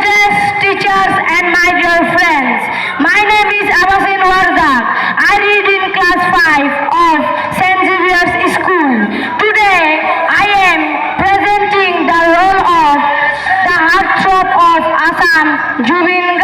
elders, teachers, and my dear friends. My name is Abasin Warzak. I read in class 5 of St. Xavier's School. Today, I am presenting the role of the heartthrob of Assam, Jubin